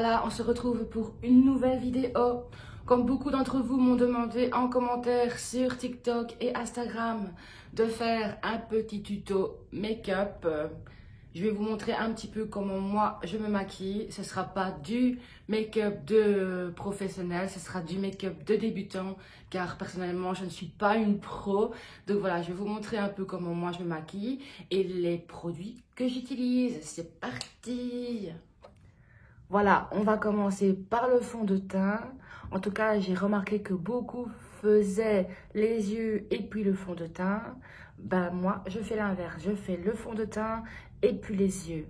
voilà, on se retrouve pour une nouvelle vidéo. Comme beaucoup d'entre vous m'ont demandé en commentaire sur TikTok et Instagram de faire un petit tuto make-up. Je vais vous montrer un petit peu comment moi je me maquille. Ce ne sera pas du make-up de professionnel, ce sera du make-up de débutant. Car personnellement, je ne suis pas une pro. Donc voilà, je vais vous montrer un peu comment moi je me maquille et les produits que j'utilise. C'est parti! Voilà, on va commencer par le fond de teint. En tout cas, j'ai remarqué que beaucoup faisaient les yeux et puis le fond de teint. Ben moi, je fais l'inverse. Je fais le fond de teint et puis les yeux.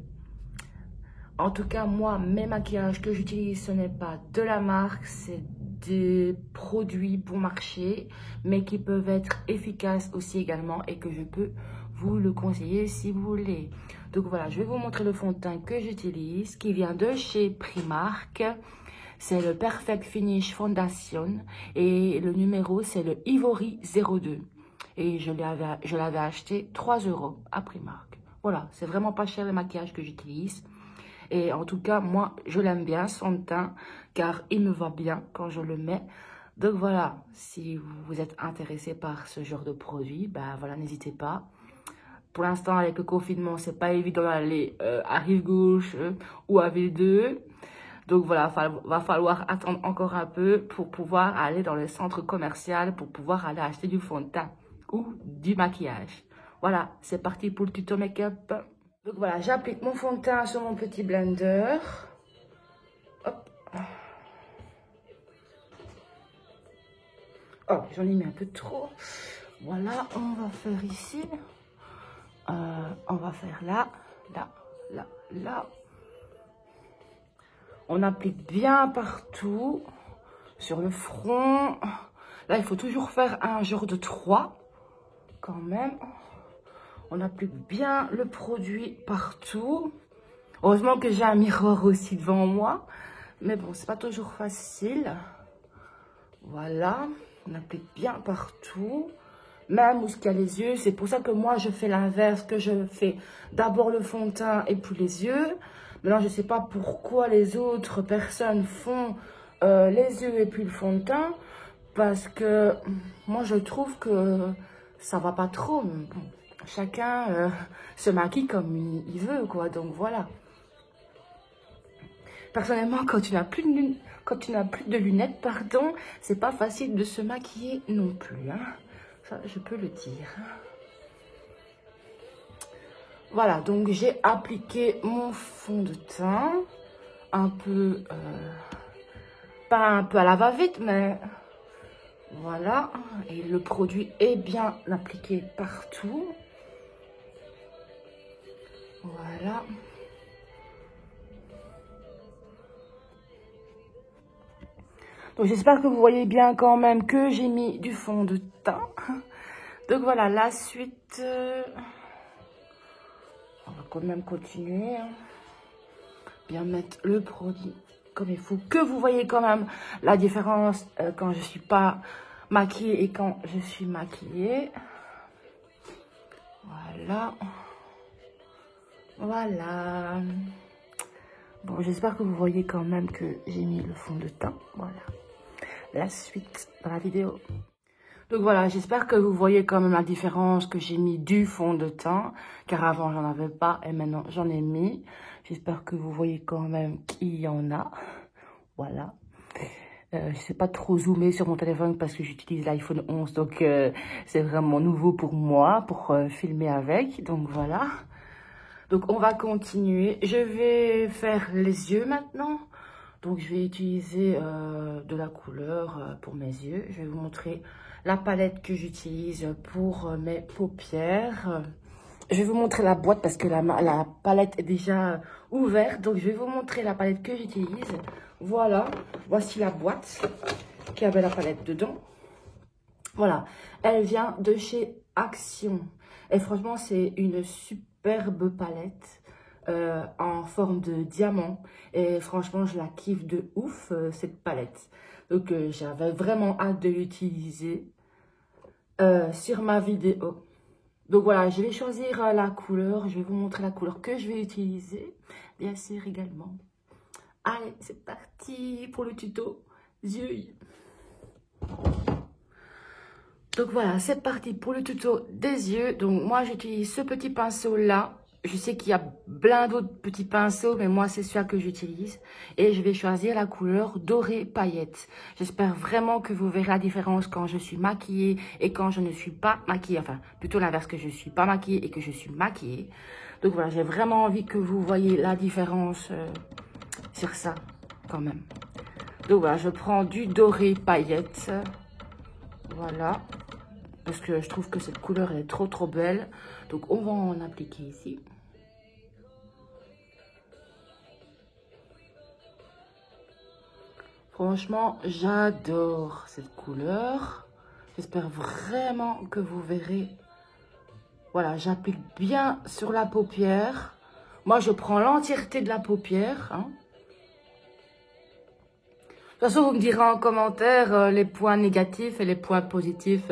En tout cas, moi, mes maquillages que j'utilise, ce n'est pas de la marque, c'est des produits bon marché, mais qui peuvent être efficaces aussi également et que je peux vous le conseiller si vous voulez. Donc voilà, je vais vous montrer le fond de teint que j'utilise, qui vient de chez Primark. C'est le Perfect Finish Foundation et le numéro, c'est le Ivory 02. Et je l'avais acheté 3 € à Primark. Voilà, c'est vraiment pas cher le maquillage que j'utilise. Et en tout cas, moi, je l'aime bien, son teint, car il me va bien quand je le mets. Donc voilà, si vous êtes intéressé par ce genre de produit, ben voilà, n'hésitez pas. Pour l'instant, avec le confinement, c'est pas évident d'aller à Rive-Gauche ou à Ville-2. Donc voilà, va falloir attendre encore un peu pour pouvoir aller dans le centre commercial, pour pouvoir aller acheter du fond de teint ou du maquillage. Voilà, c'est parti pour le tuto make-up. Donc voilà, j'applique mon fond de teint sur mon petit blender. Hop. Oh, j'en ai mis un peu trop. Voilà, on va faire ici. On va faire là, là, là, là. On applique bien partout, sur le front. Là, il faut toujours faire un genre de 3, quand même. On applique bien le produit partout. Heureusement que j'ai un miroir aussi devant moi. Mais bon, c'est pas toujours facile. Voilà, on applique bien partout. Même où il y a les yeux, c'est pour ça que moi je fais l'inverse, que je fais d'abord le fond de teint et puis les yeux. Maintenant, je ne sais pas pourquoi les autres personnes font les yeux et puis le fond de teint. Parce que moi je trouve que ça va pas trop. Bon, chacun se maquille comme il veut, quoi. Donc voilà. Personnellement, quand tu n'as plus de lunettes, pardon, c'est pas facile de se maquiller non plus, hein. Ça, je peux le dire. Voilà, donc j'ai appliqué mon fond de teint. Un peu, pas un peu à la va-vite, mais voilà. Et le produit est bien appliqué partout. Voilà. Donc j'espère que vous voyez bien quand même que j'ai mis du fond de teint. Donc voilà, la suite, on va quand même continuer. Bien mettre le produit comme il faut. Que vous voyez quand même la différence quand je suis pas maquillée et quand je suis maquillée. Voilà. Voilà. Bon, j'espère que vous voyez quand même que j'ai mis le fond de teint. Voilà. La suite dans la vidéo. Donc voilà, j'espère que vous voyez quand même la différence que j'ai mis du fond de teint. Car avant, j'en avais pas et maintenant, j'en ai mis. J'espère que vous voyez quand même qu'il y en a. Voilà. Je ne sais pas trop zoomer sur mon téléphone parce que j'utilise l'iPhone 11. Donc, c'est vraiment nouveau pour moi, pour filmer avec. Donc voilà. Donc, on va continuer. Je vais faire les yeux maintenant. Donc, je vais utiliser de la couleur pour mes yeux. Je vais vous montrer la palette que j'utilise pour mes paupières. Je vais vous montrer la boîte parce que la palette est déjà ouverte. Donc, je vais vous montrer la palette que j'utilise. Voilà, voici la boîte qui avait la palette dedans. Voilà, elle vient de chez Action. Et franchement, c'est une superbe palette en forme de diamant. Et franchement, je la kiffe de ouf, cette palette. Donc, j'avais vraiment hâte de l'utiliser sur ma vidéo. Donc voilà, je vais choisir la couleur. Je vais vous montrer la couleur que je vais utiliser. Bien sûr, également. Allez, c'est parti pour le tuto yeux. Donc voilà, c'est parti pour le tuto des yeux. Donc moi, j'utilise ce petit pinceau-là. Je sais qu'il y a plein d'autres petits pinceaux, mais moi, c'est celui que j'utilise. Et je vais choisir la couleur dorée paillette. J'espère vraiment que vous verrez la différence quand je suis maquillée et quand je ne suis pas maquillée. Enfin, plutôt l'inverse, que je ne suis pas maquillée et que je suis maquillée. Donc voilà, j'ai vraiment envie que vous voyez la différence sur ça, quand même. Donc voilà, je prends du doré paillette. Voilà. Parce que je trouve que cette couleur, elle est trop belle. Donc, on va en appliquer ici. Franchement, j'adore cette couleur. J'espère vraiment que vous verrez. Voilà, j'applique bien sur la paupière. Moi, je prends l'entièreté de la paupière. Hein. De toute façon, vous me direz en commentaire les points négatifs et les points positifs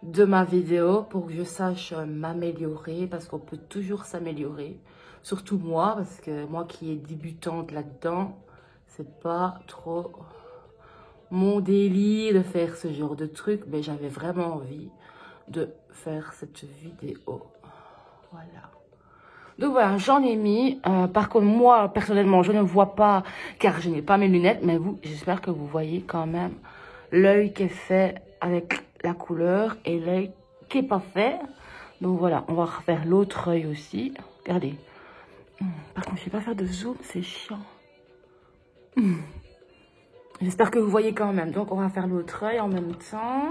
de ma vidéo pour que je sache m'améliorer, parce qu'on peut toujours s'améliorer. Surtout moi, parce que moi qui est débutante là-dedans, c'est pas trop mon délire de faire ce genre de truc, mais j'avais vraiment envie de faire cette vidéo. Voilà. Donc voilà, j'en ai mis. Par contre, moi, personnellement, je ne vois pas, car je n'ai pas mes lunettes, mais vous, j'espère que vous voyez quand même l'œil qui est fait avec la couleur et l'œil qui n'est pas fait. Donc voilà, on va refaire l'autre œil aussi. Regardez. Par contre, je ne sais pas faire de zoom, c'est chiant. J'espère que vous voyez quand même. Donc, on va faire l'autre œil en même temps.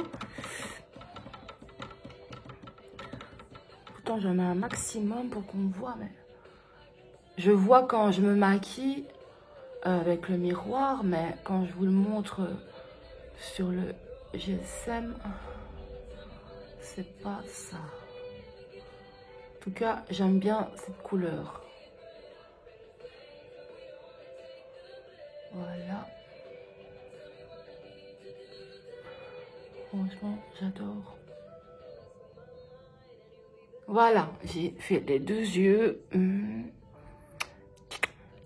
Pourtant, j'en ai un maximum pour qu'on voit, mais... Je vois quand je me maquille avec le miroir, mais quand je vous le montre sur le GSM, c'est pas ça. En tout cas, j'aime bien cette couleur. Voilà. Franchement, j'adore. Voilà, j'ai fait les deux yeux.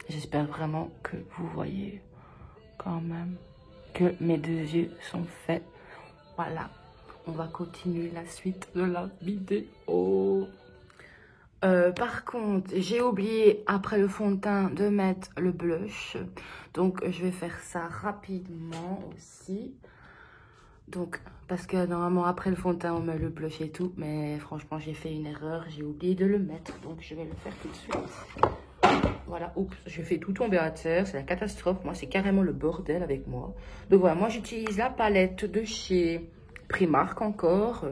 J'espère vraiment que vous voyez quand même que mes deux yeux sont faits. Voilà, on va continuer la suite de la vidéo. Par contre, j'ai oublié après le fond de teint de mettre le blush. Donc, je vais faire ça rapidement aussi. Donc, parce que normalement, après le fond de teint, on met le blush et tout. Mais franchement, j'ai fait une erreur. J'ai oublié de le mettre. Donc, je vais le faire tout de suite. Voilà, oups, je fais tout tomber à terre. C'est la catastrophe. Moi, c'est carrément le bordel avec moi. Donc, voilà, moi, j'utilise la palette de chez Primark encore.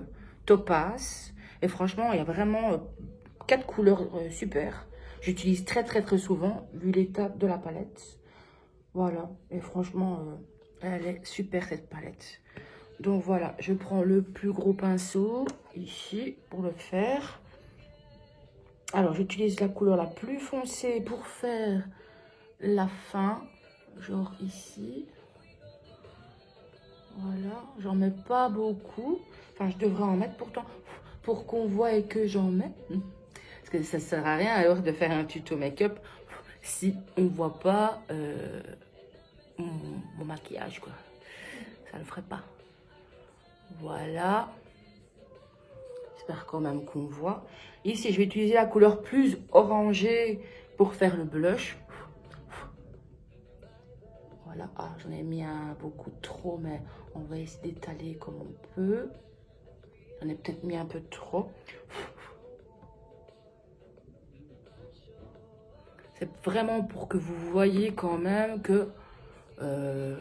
Topaz. Et franchement, il y a vraiment 4 couleurs super. J'utilise très souvent, vu l'état de la palette. Voilà, et franchement, elle est super cette palette. Donc voilà, je prends le plus gros pinceau ici pour le faire. Alors, j'utilise la couleur la plus foncée pour faire la fin, genre ici. Voilà, j'en mets pas beaucoup. Enfin, je devrais en mettre pourtant pour qu'on voit et que j'en mets. Parce que ça sert à rien alors de faire un tuto make-up si on ne voit pas mon maquillage, quoi. Ça ne le ferait pas. Voilà. J'espère quand même qu'on voit. Ici, je vais utiliser la couleur plus orangée pour faire le blush. Voilà. Ah, j'en ai mis beaucoup trop, mais on va essayer d'étaler comme on peut. J'en ai peut-être mis un peu trop. C'est vraiment pour que vous voyez quand même que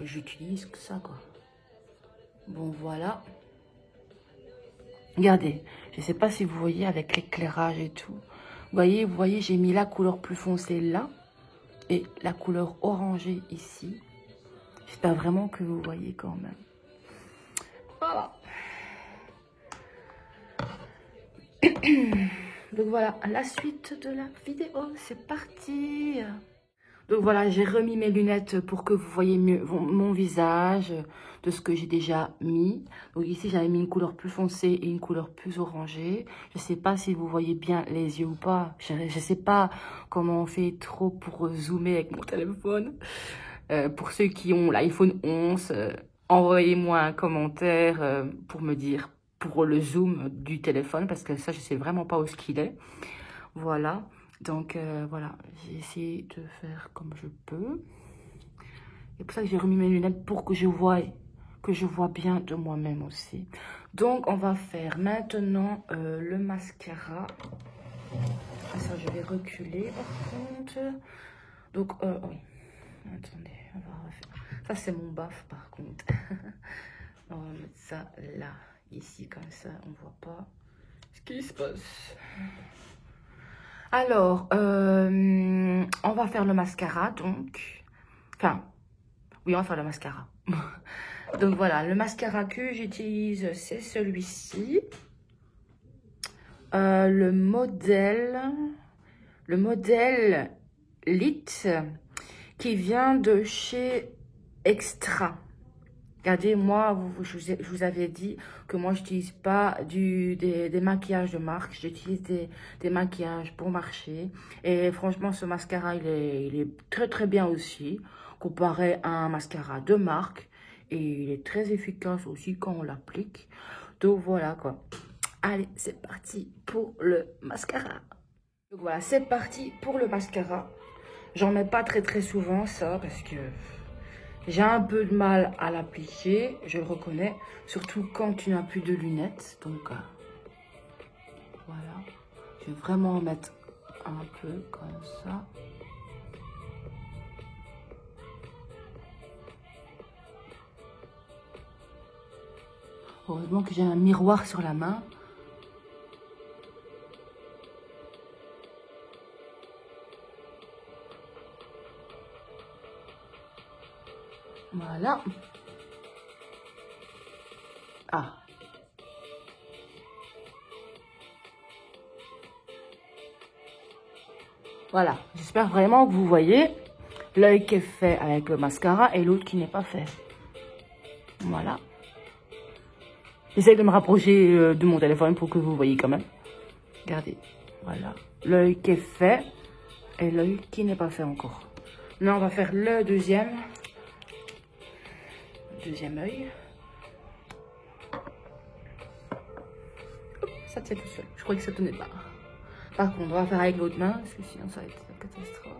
j'utilise que ça, quoi. Bon, voilà. Regardez, je ne sais pas si vous voyez avec l'éclairage et tout. Vous voyez, j'ai mis la couleur plus foncée là et la couleur orangée ici. J'espère vraiment que vous voyez quand même. Voilà. Donc voilà, la suite de la vidéo, c'est parti. Donc voilà, j'ai remis mes lunettes pour que vous voyez mieux mon visage de ce que j'ai déjà mis. Donc ici, j'avais mis une couleur plus foncée et une couleur plus orangée. Je ne sais pas si vous voyez bien les yeux ou pas. Je ne sais pas comment on fait trop pour zoomer avec mon téléphone. Pour ceux qui ont l'iPhone 11, envoyez-moi un commentaire pour me dire pour le zoom du téléphone, parce que ça, je ne sais vraiment pas où ce qu'il est. Voilà. Donc, voilà, j'ai essayé de faire comme je peux. C'est pour ça que j'ai remis mes lunettes pour que je vois bien de moi-même aussi. Donc, on va faire maintenant le mascara. Ah, ça, je vais reculer par contre. Donc, oui. Attendez, on va refaire. Ça, c'est mon baf par contre. On va mettre ça là, ici, comme ça, on voit pas ce qui se passe. Alors, on va faire le mascara, donc. Enfin, oui, on va faire le mascara. Donc voilà, le mascara que j'utilise, c'est celui-ci. Le modèle Lit, qui vient de chez Extra. Regardez, moi, je vous avais dit que moi, je n'utilise pas des maquillages de marque. J'utilise des maquillages pour marcher. Et franchement, ce mascara, il est très, très bien aussi, comparé à un mascara de marque. Et il est très efficace aussi quand on l'applique. Donc, voilà, quoi. Allez, c'est parti pour le mascara. Donc, voilà, c'est parti pour le mascara. J'en mets pas très, très souvent, ça, parce que j'ai un peu de mal à l'appliquer, je le reconnais, surtout quand tu n'as plus de lunettes. Donc, voilà. Je vais vraiment en mettre un peu comme ça. Heureusement que j'ai un miroir sur la main. Voilà. Ah. Voilà. J'espère vraiment que vous voyez l'œil qui est fait avec le mascara et l'autre qui n'est pas fait. Voilà. J'essaie de me rapprocher de mon téléphone pour que vous voyez quand même. Regardez. Voilà. L'œil qui est fait et l'œil qui n'est pas fait encore. Là, on va faire le deuxième œil. Hop, ça tient tout seul. Je croyais que ça tenait pas. Par contre, on va faire avec l'autre main, parce que sinon ça va être une catastrophe.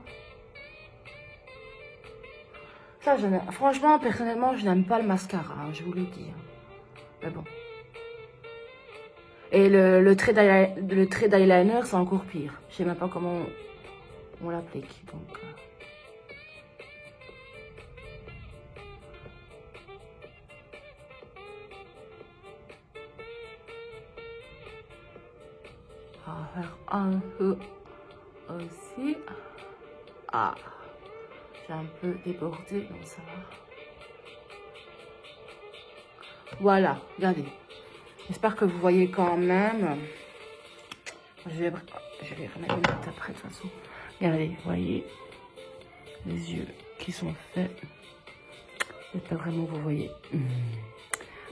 Ça, franchement, personnellement, je n'aime pas le mascara, hein, je vous le dis. Mais bon. Et le trait d'eyeliner, c'est encore pire. Je sais même pas comment on l'applique. Donc, on va faire un peu aussi. Ah, j'ai un peu débordé, donc ça va. Voilà, regardez. J'espère que vous voyez quand même. Je vais remettre une note après, de toute façon. Regardez, vous voyez les yeux qui sont faits. J'espère vraiment que vous voyez.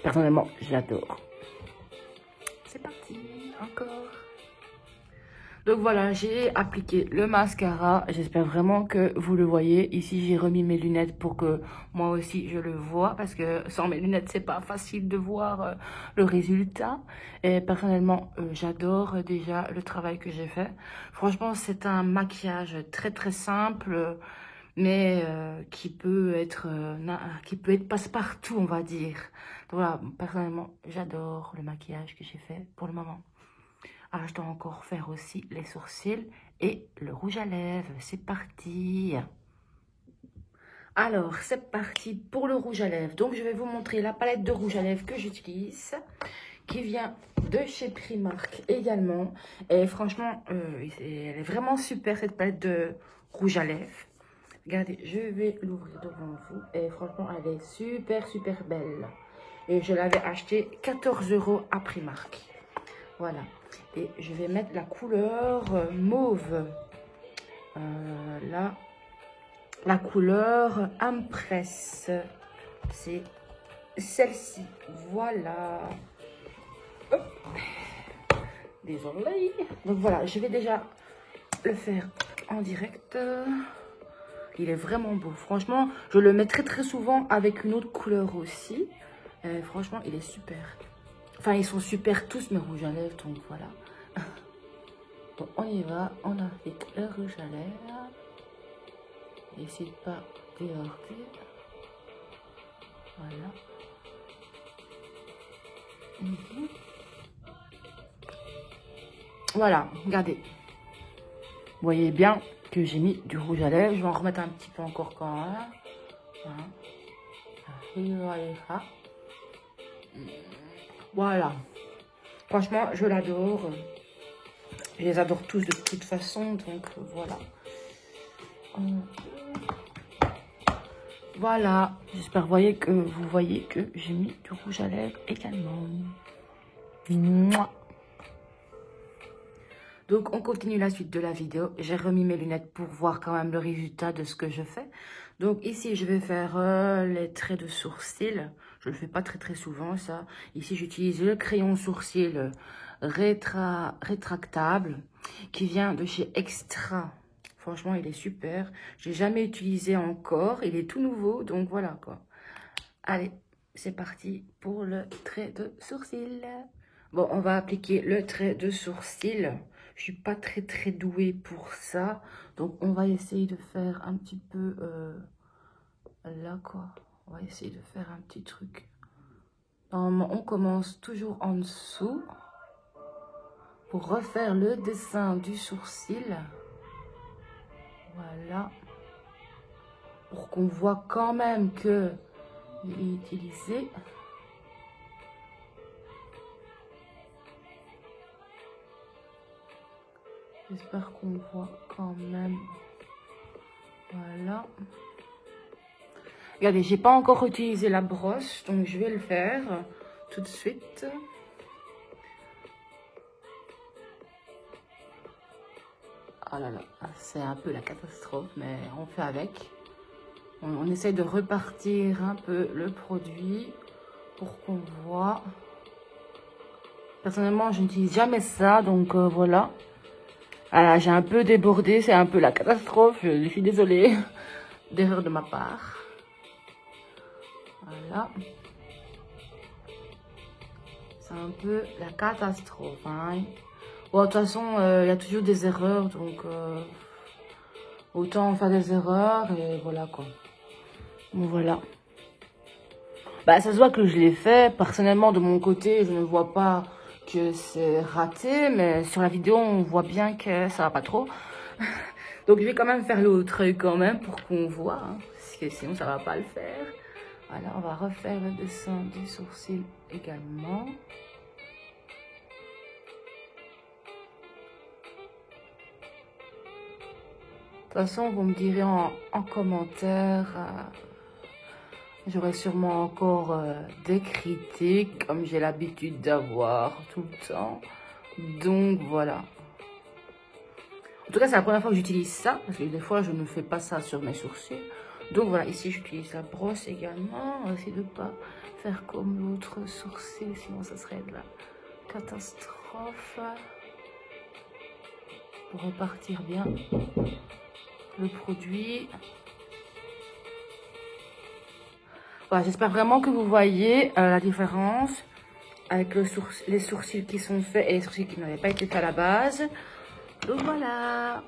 Personnellement, j'adore. C'est parti, encore. Donc voilà, j'ai appliqué le mascara. J'espère vraiment que vous le voyez. Ici, j'ai remis mes lunettes pour que moi aussi je le vois. Parce que sans mes lunettes, c'est pas facile de voir le résultat. Et personnellement, j'adore déjà le travail que j'ai fait. Franchement, c'est un maquillage très très simple. Mais qui peut être passe-partout, on va dire. Donc voilà, personnellement, j'adore le maquillage que j'ai fait pour le moment. Alors, je dois encore faire aussi les sourcils et le rouge à lèvres. C'est parti. Alors, c'est parti pour le rouge à lèvres. Donc, je vais vous montrer la palette de rouge à lèvres que j'utilise, qui vient de chez Primark également. Et franchement, elle est vraiment super, cette palette de rouge à lèvres. Regardez, je vais l'ouvrir devant vous. Et franchement, elle est super, super belle. Et je l'avais acheté 14 € à Primark. Voilà. Et je vais mettre la couleur mauve. Là. la couleur Impress. C'est celle-ci. Voilà. Hop. Désolée. Donc voilà, je vais déjà le faire en direct. Il est vraiment beau. Franchement, je le mets très souvent avec une autre couleur aussi. Franchement, il est super. Enfin, ils sont super tous mes rouges à lèvres. Donc voilà. Bon, on y va. On applique le rouge à lèvres. N'hésite pas déborder. Voilà. Voilà, regardez. Vous voyez bien que j'ai mis du rouge à lèvres. Je vais en remettre un petit peu encore quand même. Voilà. Franchement, je l'adore. Je les adore tous de toute façon. Donc, voilà. Voilà. J'espère que vous voyez que j'ai mis du rouge à lèvres également. Mouah. Donc, on continue la suite de la vidéo. J'ai remis mes lunettes pour voir quand même le résultat de ce que je fais. Donc, ici, je vais faire les traits de sourcil. Je le fais pas très souvent, ça. Ici, j'utilise le crayon sourcil rétractable qui vient de chez Extra. Franchement, il est super. J'ai jamais utilisé encore. Il est tout nouveau, donc voilà, quoi. Allez, c'est parti pour le trait de sourcil. Bon, on va appliquer le trait de sourcil. Je suis pas très douée pour ça. Donc, on va essayer de faire un petit peu là, quoi. On va essayer de faire un petit truc. Normalement, on commence toujours en dessous pour refaire le dessin du sourcil. Voilà. Pour qu'on voit quand même que il est utilisé. J'espère qu'on voit quand même. Voilà. Regardez, j'ai pas encore utilisé la brosse, donc je vais le faire tout de suite. Oh là là, c'est un peu la catastrophe, mais on fait avec. On essaie de repartir un peu le produit pour qu'on voit. Personnellement, je n'utilise jamais ça, donc voilà. Voilà, j'ai un peu débordé, c'est un peu la catastrophe. Je suis désolée d'erreur de ma part. Voilà. C'est un peu la catastrophe. Hein. Bon, de toute façon, il y a toujours des erreurs, donc autant faire des erreurs et voilà quoi. Bon, voilà. Bah, ça se voit que je l'ai fait. Personnellement, de mon côté, je ne vois pas que c'est raté, mais sur la vidéo, on voit bien que ça va pas trop. Donc, je vais quand même faire l'autre œil quand même pour qu'on voit, hein, parce que sinon, ça va pas le faire. Voilà, on va refaire le dessin du sourcil également. De toute façon, vous me direz en commentaire. J'aurai sûrement encore des critiques, comme j'ai l'habitude d'avoir tout le temps. Donc, voilà. En tout cas, c'est la première fois que j'utilise ça, parce que des fois, je ne fais pas ça sur mes sourcils. Donc, voilà, ici, j'utilise la brosse également. On va essayer de ne pas faire comme l'autre sourcil, sinon ça serait de la catastrophe. Pour repartir bien le produit. Voilà, j'espère vraiment que vous voyez la différence avec les sourcils qui sont faits et les sourcils qui n'avaient pas été faits à la base. Donc voilà.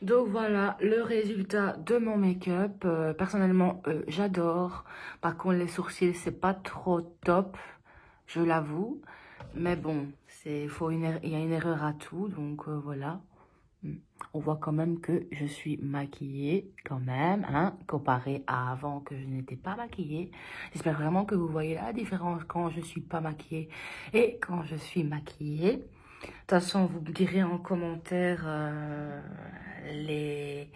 Donc voilà le résultat de mon make-up. Personnellement, j'adore. Par contre, les sourcils, c'est pas trop top, je l'avoue. Mais bon, il y a une erreur à tout, donc voilà. On voit quand même que je suis maquillée quand même, hein, comparé à avant que je n'étais pas maquillée. J'espère vraiment que vous voyez la différence quand je suis pas maquillée et quand je suis maquillée. De toute façon, vous me direz en commentaire les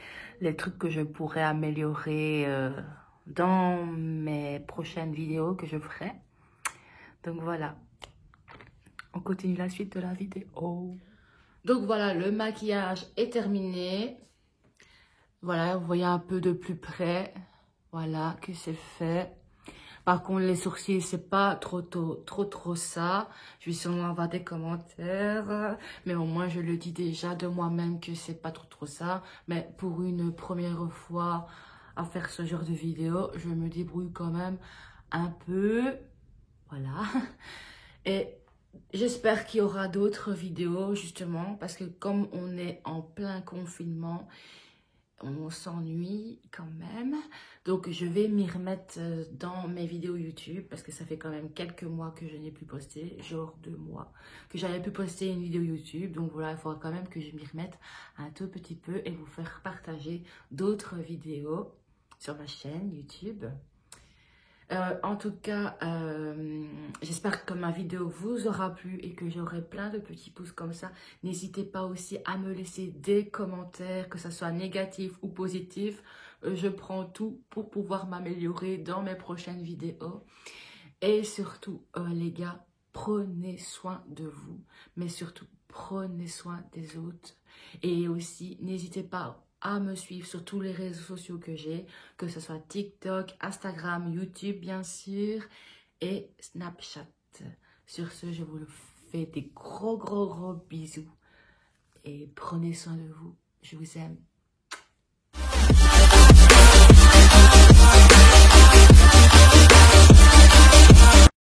trucs que je pourrais améliorer dans mes prochaines vidéos que je ferai. Donc voilà, on continue la suite de la vidéo. Donc voilà, le maquillage est terminé. Voilà, vous voyez un peu de plus près. Voilà, que c'est fait. Par contre, les sourcils, c'est pas trop ça. Je vais sûrement avoir des commentaires. Mais au moins, je le dis déjà de moi-même que c'est pas trop ça. Mais pour une première fois à faire ce genre de vidéo, je me débrouille quand même un peu. Voilà. Et j'espère qu'il y aura d'autres vidéos, justement, parce que comme on est en plein confinement, on s'ennuie quand même. Donc, je vais m'y remettre dans mes vidéos YouTube, parce que ça fait quand même quelques mois que je n'ai plus posté, genre 2 mois, que j'avais pu poster une vidéo YouTube. Donc voilà, il faudra quand même que je m'y remette un tout petit peu et vous faire partager d'autres vidéos sur ma chaîne YouTube. En tout cas, j'espère que ma vidéo vous aura plu et que j'aurai plein de petits pouces comme ça. N'hésitez pas aussi à me laisser des commentaires, que ce soit négatif ou positif. Je prends tout pour pouvoir m'améliorer dans mes prochaines vidéos. Et surtout, les gars, prenez soin de vous, mais surtout, prenez soin des autres. Et aussi, n'hésitez pas à me suivre sur tous les réseaux sociaux que j'ai, que ce soit TikTok, Instagram, YouTube, bien sûr, et Snapchat. Sur ce, je vous fais des gros bisous. Et prenez soin de vous. Je vous aime.